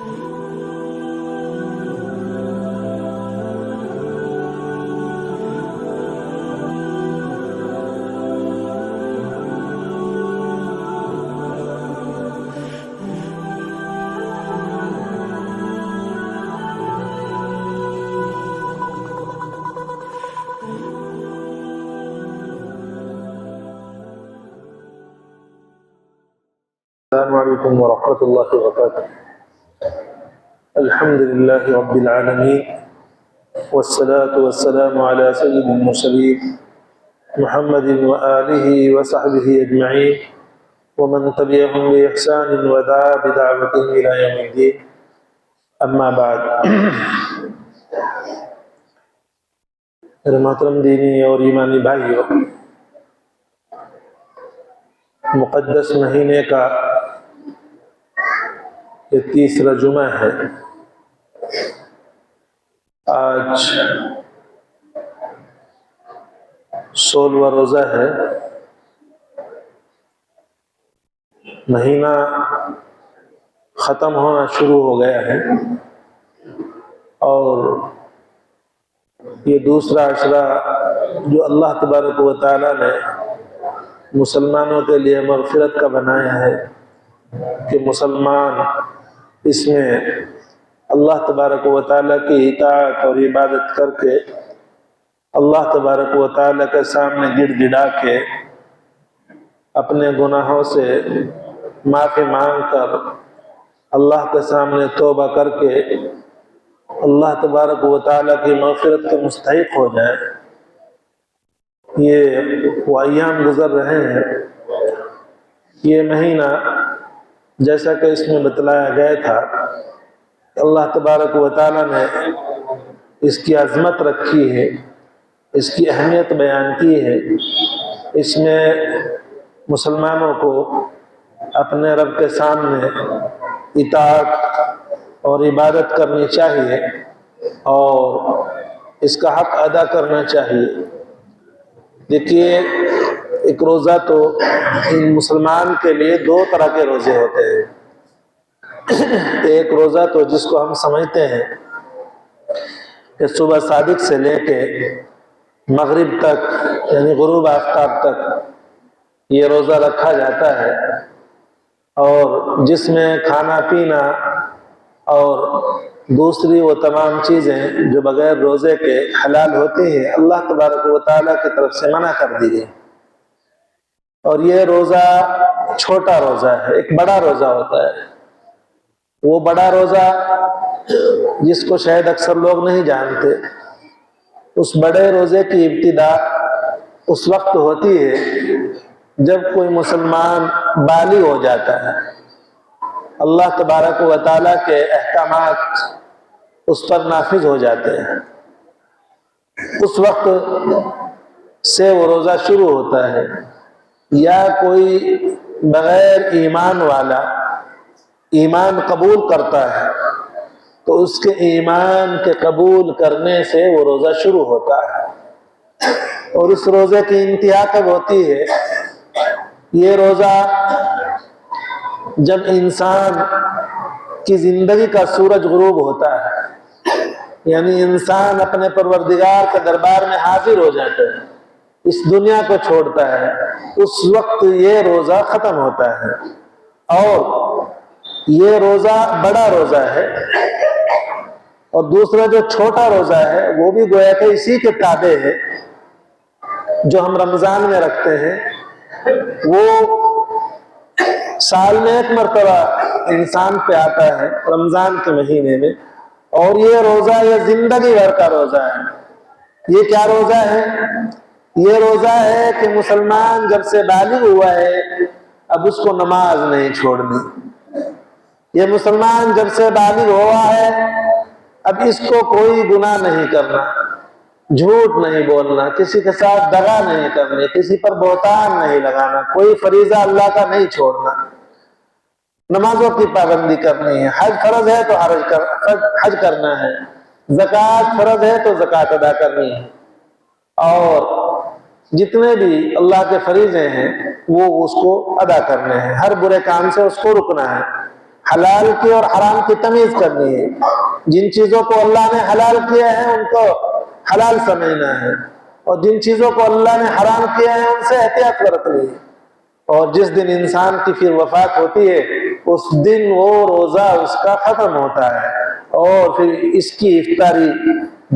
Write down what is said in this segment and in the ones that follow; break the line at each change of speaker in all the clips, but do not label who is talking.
السلام علیکم ورحمۃ اللہ وبرکاتہ۔ الحمد للہ رب العالمین والصلاة والسلام علی سید المرسلین محمد وآلہ وصحبہ اجمعین ومن تبعهم بإحسان ودعا بدعوة إلى يوم الدین، اما بعد۔ میرے محترم دینی اور ایمانی بھائیوں، مقدس مہینے کا یہ تیسرا جمعہ ہے۔ آج 16واں روزہ ہے۔ مہینہ ختم ہونا شروع ہو گیا ہے اور یہ دوسرا عشرہ جو اللہ تبارک و تعالیٰ نے مسلمانوں کے لیے مغفرت کا بنایا ہے کہ مسلمان اس میں اللہ تبارک و تعالیٰ کی اطاعت اور عبادت کر کے اللہ تبارک و تعالیٰ کے سامنے گڑ گڑا کے اپنے گناہوں سے معافی مانگ کر اللہ کے سامنے توبہ کر کے اللہ تبارک و تعالیٰ کی مغفرت کے مستحق ہو جائے۔ یہ وہ ایام گزر رہے ہیں۔ یہ مہینہ جیسا کہ اس میں بتلایا گیا تھا، اللہ تبارک و تعالیٰ نے اس کی عظمت رکھی ہے، اس کی اہمیت بیان کی ہے۔ اس میں مسلمانوں کو اپنے رب کے سامنے اطاعت اور عبادت کرنی چاہیے اور اس کا حق ادا کرنا چاہیے۔ دیکھیے، ایک روزہ تو مسلمان کے لیے دو طرح کے روزے ہوتے ہیں۔ ایک روزہ تو جس کو ہم سمجھتے ہیں کہ صبح صادق سے لے کے مغرب تک یعنی غروب آفتاب تک یہ روزہ رکھا جاتا ہے، اور جس میں کھانا پینا اور دوسری وہ تمام چیزیں جو بغیر روزے کے حلال ہوتی ہیں اللہ تبارک و تعالیٰ کی طرف سے منع کر دی گئی۔ اور یہ روزہ چھوٹا روزہ ہے، ایک بڑا روزہ ہوتا ہے۔ وہ بڑا روزہ جس کو شاید اکثر لوگ نہیں جانتے، اس بڑے روزے کی ابتدا اس وقت ہوتی ہے جب کوئی مسلمان بالغ ہو جاتا ہے، اللہ تبارک و تعالیٰ کے احکامات اس پر نافذ ہو جاتے ہیں، اس وقت سے وہ روزہ شروع ہوتا ہے۔ یا کوئی بغیر ایمان والا ایمان قبول کرتا ہے تو اس کے ایمان کے قبول کرنے سے وہ روزہ شروع ہوتا ہے۔ اور اس روزے کی انتہا کب ہوتی ہے؟ یہ روزہ جب انسان کی زندگی کا سورج غروب ہوتا ہے، یعنی انسان اپنے پروردگار کے دربار میں حاضر ہو جاتا ہے، اس دنیا کو چھوڑتا ہے، اس وقت یہ روزہ ختم ہوتا ہے۔ اور یہ روزہ بڑا روزہ ہے، اور دوسرا جو چھوٹا روزہ ہے وہ بھی گویا کہ اسی کے تابع ہے۔ جو ہم رمضان میں رکھتے ہیں وہ سال میں ایک مرتبہ انسان پہ آتا ہے رمضان کے مہینے میں، اور یہ روزہ یہ زندگی بھر کا روزہ ہے۔ یہ کیا روزہ ہے؟ یہ روزہ ہے کہ مسلمان جب سے بالغ ہوا ہے اب اس کو نماز نہیں چھوڑنی۔ یہ مسلمان جب سے بالغ ہوا ہے اب اس کو کوئی گناہ نہیں کرنا، جھوٹ نہیں بولنا، کسی کے ساتھ دغا نہیں کرنی، کسی پر بہتان نہیں لگانا، کوئی فریضہ اللہ کا نہیں چھوڑنا، نمازوں کی پابندی کرنی ہے، حج فرض ہے تو حج کرنا ہے، زکوٰۃ فرض ہے تو زکوٰۃ ادا کرنی ہے، اور جتنے بھی اللہ کے فریضے ہیں وہ اس کو ادا کرنے ہیں، ہر برے کام سے اس کو رکنا ہے۔ حلال کی اور حرام کی تمیز کرنی ہے، جن چیزوں کو اللہ نے حلال کیا ہے ان کو حلال سمجھنا ہے، اور جن چیزوں کو اللہ نے حرام کیا ہے ان سے احتیاط برتنی ہے۔ اور جس دن انسان کی پھر وفات ہوتی ہے اس دن وہ روزہ اس کا ختم ہوتا ہے، اور پھر اس کی افطاری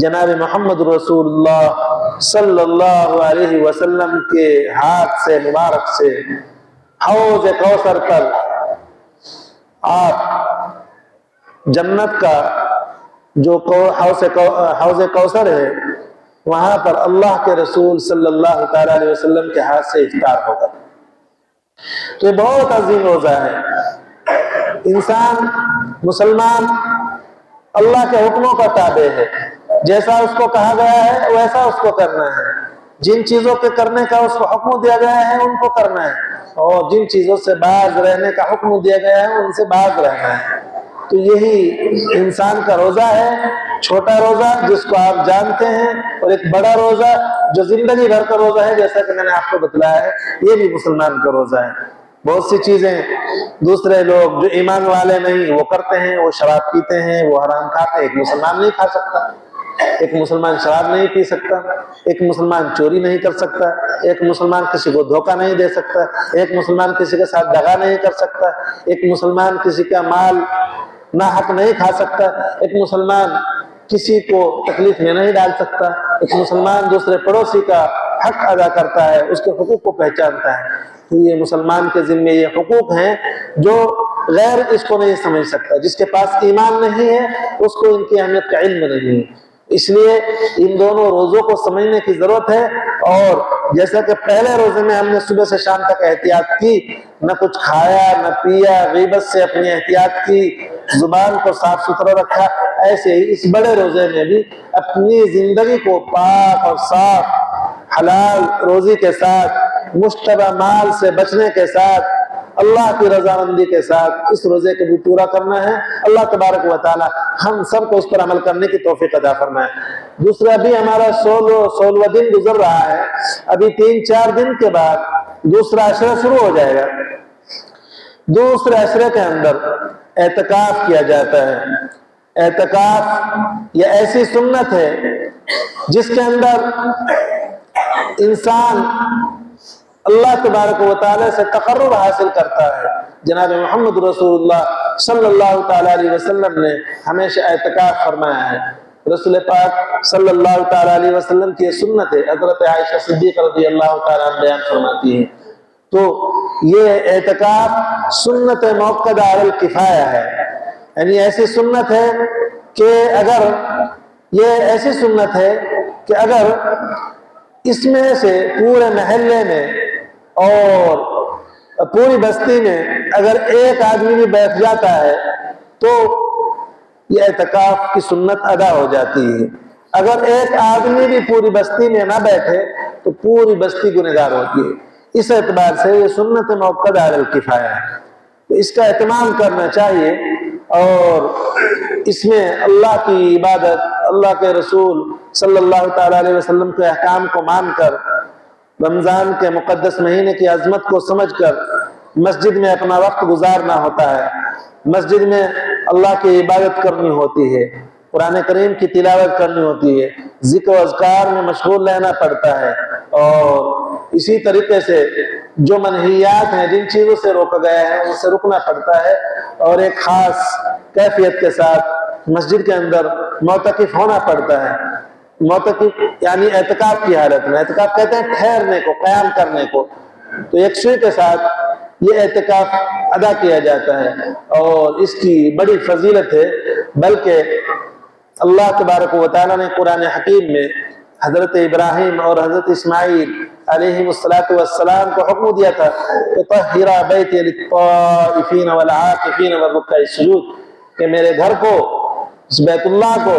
جناب محمد رسول اللہ صلی اللہ علیہ وسلم کے ہاتھ سے مبارک سے حوض کوثر پر آپ جنت کا جو حوض کوثر ہے وہاں پر اللہ کے رسول صلی اللہ تعالی علیہ وسلم کے ہاتھ سے افطار ہوگا۔ تو یہ بہت عظیم روزہ ہے۔ انسان مسلمان اللہ کے حکموں کا تابع ہے، جیسا اس کو کہا گیا ہے ویسا اس کو کرنا ہے، جن چیزوں کے کرنے کا اس کو حکم دیا گیا ہے ان کو کرنا ہے، اور جن چیزوں سے باز رہنے کا حکم دیا گیا ہے ان سے باز رہنا ہے۔ تو یہی انسان کا روزہ ہے، چھوٹا روزہ جس کو آپ جانتے ہیں، اور ایک بڑا روزہ جو زندگی بھر کا روزہ ہے، جیسا کہ میں نے آپ کو بتلایا ہے یہ بھی مسلمان کا روزہ ہے۔ بہت سی چیزیں دوسرے لوگ جو ایمان والے نہیں وہ کرتے ہیں، وہ شراب پیتے ہیں، وہ حرام کھاتے ہیں، ایک مسلمان نہیں کھا سکتا، ایک مسلمان شراب نہیں پی سکتا، ایک مسلمان چوری نہیں کر سکتا، ایک مسلمان کسی کو دھوکہ نہیں دے سکتا، ایک مسلمان کسی کے ساتھ دغا نہیں کر سکتا، ایک مسلمان کسی کا مال ناحق نہیں کھا سکتا، ایک مسلمان کسی کو تکلیف میں نہیں ڈال سکتا، ایک مسلمان دوسرے پڑوسی کا حق ادا کرتا ہے، اس کے حقوق کو پہچانتا ہے۔ تو یہ مسلمان کے ذمہ یہ حقوق ہیں جو غیر اس کو نہیں سمجھ سکتا، جس کے پاس ایمان نہیں ہے اس کو ان کی اہمیت کا علم نہیں ہے۔ اس لیے ان دونوں روزوں کو سمجھنے کی ضرورت ہے، اور جیسا کہ پہلے روزے میں ہم نے صبح سے شام تک احتیاط کی، نہ کچھ کھایا نہ پیا، غیبت سے اپنی احتیاط کی، زبان کو صاف ستھرا رکھا، ایسے ہی اس بڑے روزے میں بھی اپنی زندگی کو پاک اور صاف حلال روزی کے ساتھ، مشتبہ مال سے بچنے کے ساتھ، اللہ کی رضامندی کے ساتھ اس روزے کو بھی پورا کرنا ہے۔ اللہ تبارک و تعالی ہم سب کو اس پر عمل کرنے کی توفیق عطا فرمائے۔ دوسرا بھی ہمارا 16واں دن گزر رہا ہے، ابھی 3-4 دن کے بعد دوسرا عشرہ شروع ہو جائے گا۔ دوسرے عشرے کے اندر اعتکاف کیا جاتا ہے۔ اعتکاف یہ ایسی سنت ہے جس کے اندر انسان اللہ تبارک و تعالی سے تقرب حاصل کرتا ہے۔ جناب محمد رسول اللہ صلی اللہ تعالی علیہ وسلم نے ہمیشہ اعتکاف فرمایا ہے۔ رسول پاک صلی اللہ تعالی علیہ وسلم کی سنت ہے، حضرت عائشہ صدیقہ رضی اللہ تعالی عنہ بیان فرماتی ہیں۔ تو یہ اعتکاف سنت موقدہ علی الکفایہ ہے، یعنی ایسی سنت ہے کہ اگر اس میں سے پورے محلے میں اور پوری بستی میں اگر ایک آدمی بھی بیٹھ جاتا ہے تو یہ اعتکاف کی سنت ادا ہو جاتی ہے۔ اگر ایک آدمی بھی پوری بستی میں نہ بیٹھے تو پوری بستی گنہگار ہوتی ہے۔ اس اعتبار سے یہ سنت موقدہ علی الکفایہ ہے، تو اس کا اہتمام کرنا چاہیے، اور اس میں اللہ کی عبادت، اللہ کے رسول صلی اللہ تعالی علیہ وسلم کے احکام کو مان کر، رمضان کے مقدس مہینے کی عظمت کو سمجھ کر مسجد میں اپنا وقت گزارنا ہوتا ہے، مسجد میں اللہ کی عبادت کرنی ہوتی ہے، قرآن کریم کی تلاوت کرنی ہوتی ہے، ذکر و اذکار میں مشغول رہنا پڑتا ہے، اور اسی طریقے سے جو منہیات ہیں، جن چیزوں سے روکا گیا ہے ان سے رکنا پڑتا ہے، اور ایک خاص کیفیت کے ساتھ مسجد کے اندر معتکف ہونا پڑتا ہے۔ معتکف یعنی اعتکاف کی حالت میں، اعتکاف کہتے ہیں ٹھہرنے کو، قیام کرنے کو، تو یکسوئی کے ساتھ یہ اعتکاف ادا کیا جاتا ہے، اور اس کی بڑی فضیلت ہے۔ بلکہ اللہ تبارک و تعالیٰ نے قرآن حکیم میں حضرت ابراہیم اور حضرت اسماعیل علیہ السلام کو حکم دیا تھا کہ طہر بیتی للطائفین والعاکفین والرکع السجود، کہ میرے گھر کو، اس بیت اللہ کو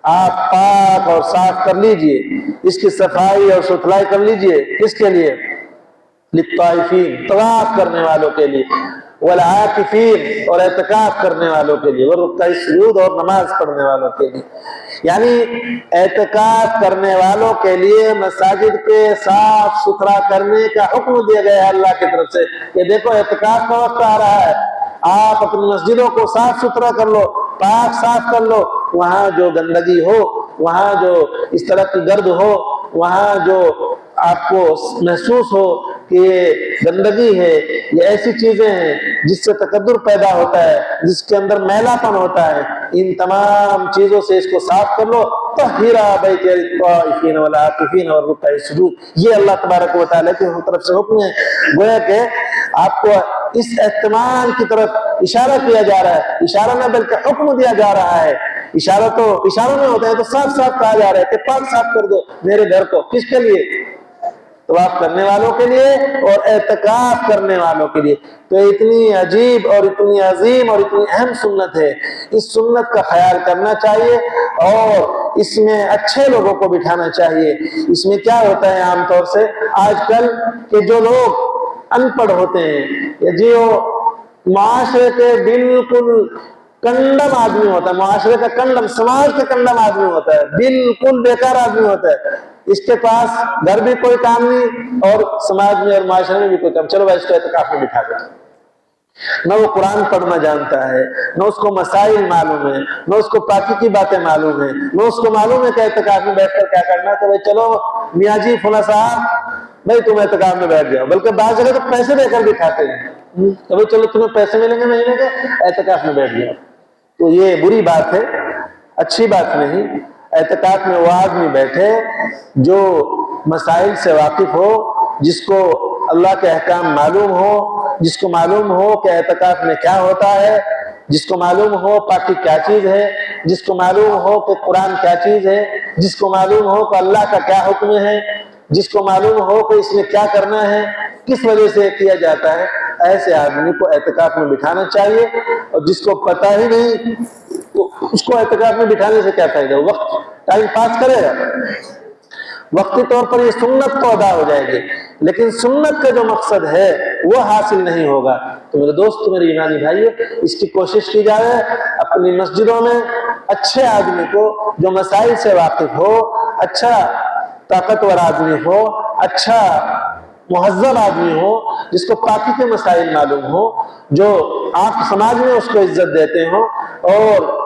آپ پاک اور صاف کر لیجئے، اس کی صفائی اور ستھرائی کر لیجئے۔ کس کے لیے؟ للطائفین، طواف کرنے والوں کے لیے، والعاکفین، اور اعتکاف کرنے والوں کے لیے، والرکع السجود، اور نماز پڑھنے والوں کے لیے۔ یعنی اعتکاف کرنے والوں کے لیے مساجد کے صاف ستھرا کرنے کا حکم دیا گیا ہے اللہ کی طرف سے، کہ دیکھو اعتکاف کا وقت آ رہا ہے، آپ اپنی مسجدوں کو صاف ستھرا کر لو، پاک صاف کر لو، وہاں جو گندگی ہو، وہاں جو اس طرح کی گرد ہو، وہاں جو آپ کو محسوس ہو کہ یہ گندگی ہے، یہ ایسی چیزیں ہیں جس سے تکدر پیدا ہوتا ہے، جس کے اندر میلا پن ہوتا ہے، ان تمام چیزوں سے اس کو صاف کر لو۔ طہرا بیتی للطائفین والعاکفین والرکع السجود، یہ اللہ تبارک و تعالیٰ کی طرف سے حکم ہے۔ گویا کہ آپ کو اس اہتمام کی طرف اشارہ کیا جا رہا ہے، اشارہ نہ بلکہ حکم دیا جا رہا ہے۔ اشاروں میں ہوتا ہے تو صاف صاف کہا جا رہا ہے کہ پاک صاف کر دو میرے گھر کو، کس کے لیے؟ طواف کرنے والوں کے لیے اور اعتکاف کرنے والوں کے لیے۔ تو اتنی عجیب اور اتنی عظیم اور اتنی اہم سنت ہے، اس سنت کا خیال کرنا چاہیے اور اس میں اچھے لوگوں کو بٹھانا چاہیے۔ اس میں کیا ہوتا ہے عام طور سے آج کل کہ جو لوگ ان پڑھ ہوتے ہیں یا جو معاشرے کے بالکل کنڈم آدمی ہوتا ہے، معاشرے کا کنڈم، سماج کا کنڈم آدمی ہوتا ہے، بالکل بیکار آدمی ہوتا ہے، اس کے پاس گھر بھی کوئی کام نہیں اور سماج میں اور معاشرے میں بھی کوئی کام، چلو بھائی اس کو اعتکاف میں بٹھا دیں۔ نہ وہ قرآن پڑھنا جانتا ہے، نہ اس کو مسائل معلوم ہے، نہ اس کو پاکی کی باتیں معلوم ہیں، نہ اس کو معلوم ہے کہ اعتکاف میں بیٹھ کر کیا کرنا ہے، کہ بھائی چلو میاں جی فلاں صاحب بھائی تم اعتکاف میں بیٹھ جاؤ، بلکہ بعض جگہ تو پیسے دے کر بٹھاتے ہیں کہ بھائی چلو تمہیں پیسے ملیں گے مہینے کے، اعتکاف میں بیٹھ جاؤ۔ تو یہ بری بات ہے، اچھی بات نہیں۔ اعتکاف میں وہ آدمی بیٹھے جو مسائل سے واقف ہو، جس کو اللہ کے احکام معلوم ہو، جس کو معلوم ہو کہ اعتکاف میں کیا ہوتا ہے، جس کو معلوم ہو پاکی کیا چیز ہے، جس کو معلوم ہو کہ قرآن کیا چیز ہے، جس کو معلوم ہو کہ اللہ کا کیا حکم ہے، جس کو معلوم ہو کہ اس میں کیا کرنا ہے، کس وجہ سے کیا جاتا ہے، ایسے آدمی کو اعتکاف میں بٹھانا چاہیے۔ اور جس کو پتہ ہی نہیں تو اس کو اعتکاف میں بٹھانے سے کیا فائدہ؟ وقت ٹائم پاس کرے گا، وقتی طور پر یہ سنت تو ادا ہو جائے گی، لیکن سنت کا جو مقصد ہے وہ حاصل نہیں ہوگا۔ تو میرے دوست، میرے ایمانی بھائیو، اس کی کوشش کی جائے اپنی مسجدوں میں اچھے آدمی کو جو مسائل سے واقف ہو، اچھا طاقتور آدمی ہو، اچھا مہذب آدمی ہو، جس کو پاکی کے مسائل معلوم ہو، جو آپ سماج میں اس کو عزت دیتے ہو، اور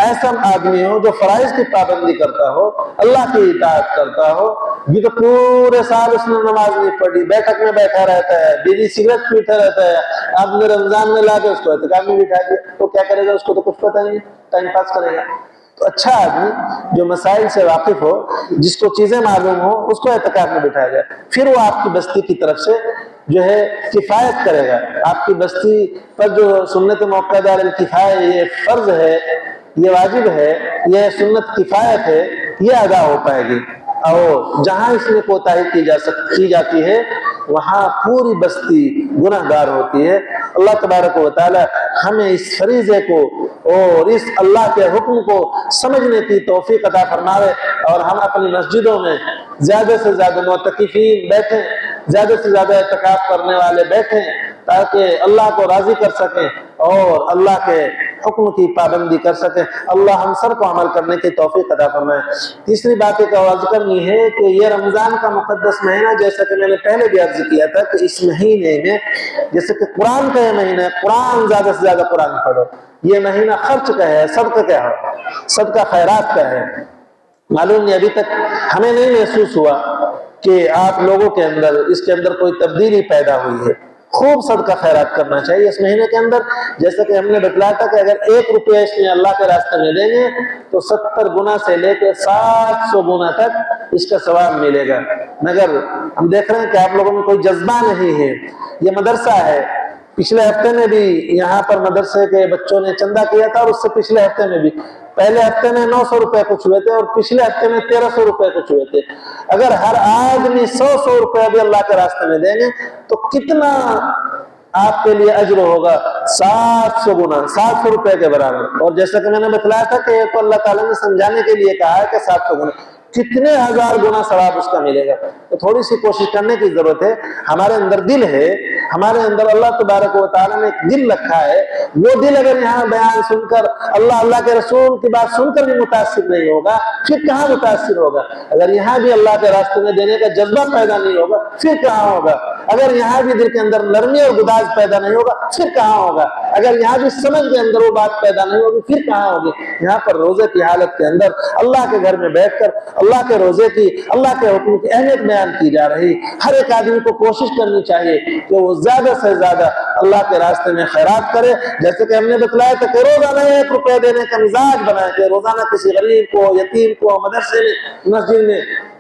ایسا آدمی ہو جو فرائض کی پابندی کرتا ہو، اللہ کی اطاعت کرتا ہو۔ یہ تو پورے سال اس نے نماز نہیں پڑھی، بیٹھک میں بیٹھا رہتا ہے، بیڑی سگریٹ پیتا رہتا ہے، آپ نے رمضان میں لا کے اس کو اعتکاف میں بٹھا دیا تو کیا کرے گا؟ اس کو تو کچھ پتہ نہیں، ٹائم پاس کرے گا۔ تو اچھا آدمی جو مسائل سے واقف ہو، جس کو چیزیں معلوم ہو، اس کو اعتکاف میں بٹھایا جائے، پھر وہ آپ کی بستی کی طرف سے جو ہے کفایت کرے گا۔ آپ کی بستی پر جو سنت موقعہ الکفایہ، یہ فرض ہے، یہ واجب ہے، یہ سنت کفایت ہے، یہ ادا ہو پائے گی۔ اور جہاں اس میں کوتاہی کی جاتی ہے وہاں پوری بستی گناہ گار ہوتی ہے۔ اللہ تبارک و تعالی ہمیں اس فریضے کو اور اس اللہ کے حکم کو سمجھنے کی توفیق عطا فرمائے، اور ہم اپنی مسجدوں میں زیادہ سے زیادہ معتکفین بیٹھیں، زیادہ سے زیادہ اعتکاف کرنے والے بیٹھیں، تاکہ اللہ کو راضی کر سکیں اور اللہ کے حکم کی پابندی کر سکیں۔ اللہ ہم سب کو عمل کرنے کی توفیق عطا فرمائے۔ تیسری بات ایک آواز کرنی ہے کہ یہ رمضان کا مقدس مہینہ، جیسا کہ میں نے پہلے بھی عرض کیا تھا کہ اس مہینے میں جیسے کہ قرآن کا یہ مہینہ ہے، قرآن زیادہ سے زیادہ قرآن پڑھو۔ یہ مہینہ خرچ کا ہے، صدقہ کا ہے، صدقہ خیرات کا ہے۔ معلوم نہیں ابھی تک ہمیں نہیں محسوس ہوا کہ آپ لوگوں کے اندر اس کے اندر کوئی تبدیلی پیدا ہوئی ہے۔ خوب صدقہ خیرات کرنا چاہیے اس مہینے کے اندر، جیسا کہ ہم نے بتلایا تھا کہ اگر 1 روپیہ اس میں اللہ کے راستے میں دیں گے تو 70 گنا سے لے کے 700 گنا تک اس کا ثواب ملے گا۔ مگر ہم دیکھ رہے ہیں کہ آپ لوگوں میں کوئی جذبہ نہیں ہے۔ یہ مدرسہ ہے، پچھلے ہفتے میں بھی یہاں پر مدرسے کے بچوں نے چندہ کیا تھا، اور اس سے پچھلے ہفتے میں بھی، پہلے ہفتے میں 900 روپے کچھ ہوئے تھے اور پچھلے ہفتے میں 1300 روپے کچھ ہوئے تھے۔ اگر ہر آدمی 100 روپے بھی اللہ کے راستے میں دیں گے تو کتنا آپ کے لیے اجر ہوگا؟ 700 گنا، 700 روپے کے برابر۔ اور جیسا کہ میں نے بتلایا تھا کہ یہ تو اللہ تعالیٰ نے سمجھانے کے لیے کہا ہے کہ 700 گنا، کتنے ہزار گنا ثواب اس کا ملے گا۔ تو تھوڑی سی کوشش کرنے کی ضرورت ہے۔ ہمارے اندر دل ہے، ہمارے اندر اللہ تبارک و تعالیٰ نے ایک دل رکھا ہے، وہ دل اگر یہاں بیان سن کر اللہ کے رسول کی بات سن کر بھی متاثر نہیں ہوگا، پھر کہاں متاثر ہوگا؟ اگر یہاں بھی اللہ کے راستے میں دینے کا جذبہ پیدا نہیں ہوگا، پھر کہاں ہوگا؟ اگر یہاں بھی دل کے اندر نرمی اور گداز پیدا نہیں ہوگا، پھر کہاں ہوگا؟ اگر یہاں بھی سمجھ کے اندر وہ بات پیدا نہیں ہوگی، پھر کہاں ہوگی؟ یہاں پر روزے کی حالت کے اندر اللہ کے گھر میں بیٹھ کر اللہ کے روزے کی، اللہ کے حکم کی اہمیت بیان کی جا رہی۔ ہر ایک آدمی کو کوشش کرنی چاہیے کہ وہ زیادہ سے زیادہ اللہ کے راستے میں خیرات کرے، جیسے کہ ہم نے بتلایا تھا کہ روزانہ 1 روپیہ دینے کا مزاج بنائے، کہ روزانہ کسی غریب کو، یتیم کو، مدرسے میں، مسجد میں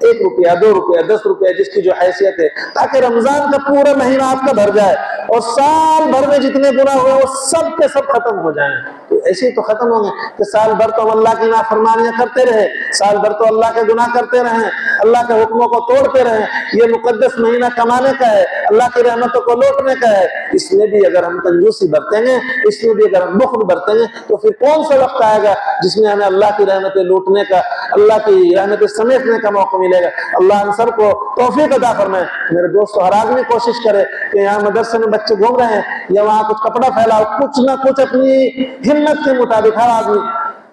1 روپیہ، 2 روپیہ، 10 روپیہ، جس کی جو حیثیت ہے، تاکہ رمضان کا پورا مہینہ آپ کا بھر جائے اور سال بھر میں جتنے گناہ ہوئے وہ سب کے سب ختم ہو جائیں۔ تو ایسے ہی تو ختم ہوں گے کہ سال بھر تو ہم اللہ کی نافرمانیاں کرتے رہے، سال بھر تو اللہ کے گناہ کرتے رہیں، اللہ کے حکموں کو توڑتے رہیں۔ یہ مقدس مہینہ کمانے کا ہے، اللہ کی رحمتوں کو لوٹنے کا ہے۔ اس میں بھی اگر ہم کنجوسی برتیں گے، اس میں بھی اگر ہم بخل برتیں گے، تو پھر کون سا وقت آئے گا جس میں ہمیں اللہ کی رحمتیں لوٹنے کا، اللہ کی رحمتیں سمیٹنے کا موقع ملے گا؟ اللہ ہم سب کو توفیق عطا فرمائے۔ میرے دوستو، ہر آدمی کوشش کرے کہ یہاں مدرسے میں بچے گھوم رہے ہیں یا وہاں کچھ کپڑا پھیلاؤ، کچھ نہ کچھ اپنی ہمت کے مطابق ہر آدمی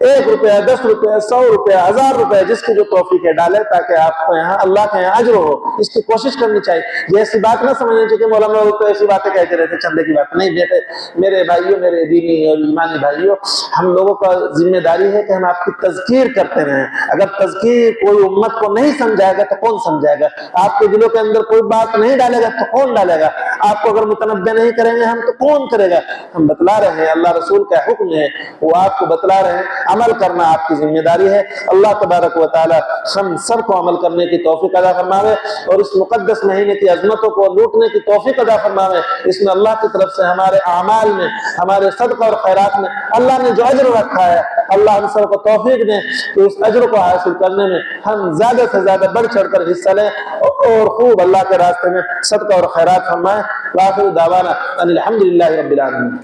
1 روپیہ، 10 روپیہ، 100 روپیہ، 1000 روپیہ، جس کی جو توفیق ہے ڈالے، تاکہ آپ کو یہاں اللہ کے یہاں اجر ہو۔ اس کی کوشش کرنی چاہیے۔ یہ ایسی بات نہ سمجھنی چاہیے کہ مولانا تو ایسی باتیں کہتے رہتے، چندے کی بات نہیں۔ بیٹے میرے بھائیوں، میرے دینی اور ایمانی بھائیوں، ہم لوگوں کا ذمہ داری ہے کہ ہم آپ کی تذکیر کرتے رہیں۔ اگر تذکیر کوئی امت کو نہیں سمجھائے گا تو کون سمجھائے گا؟ آپ کے دلوں کے اندر کوئی بات نہیں ڈالے گا تو کون ڈالے گا؟ آپ کو اگر متنبہ نہیں کریں گے ہم تو کون کرے گا؟ ہم بتلا رہے ہیں، اللہ رسول کا حکم ہے، وہ آپ کو بتلا رہے ہیں، عمل کرنا آپ کی ذمہ داری ہے۔ اللہ تبارک و تعالی ہم سب کو عمل کرنے کی توفیق عطا فرمائے اور اس مقدس مہینے کی عظمتوں کو لوٹنے کی توفیق عطا فرمائے۔ اس میں اللہ کی طرف سے ہمارے اعمال میں، ہمارے صدقہ اور خیرات میں اللہ نے جو اجر رکھا ہے، اللہ ہم سب کو توفیق دے کہ اس اجر کو حاصل کرنے میں ہم زیادہ سے زیادہ بڑھ چڑھ کر حصہ لیں اور خوب اللہ کے راستے میں صدقہ اور خیرات فرمائیں۔ وآخر دعوانا ان الحمدللہ رب العالمین۔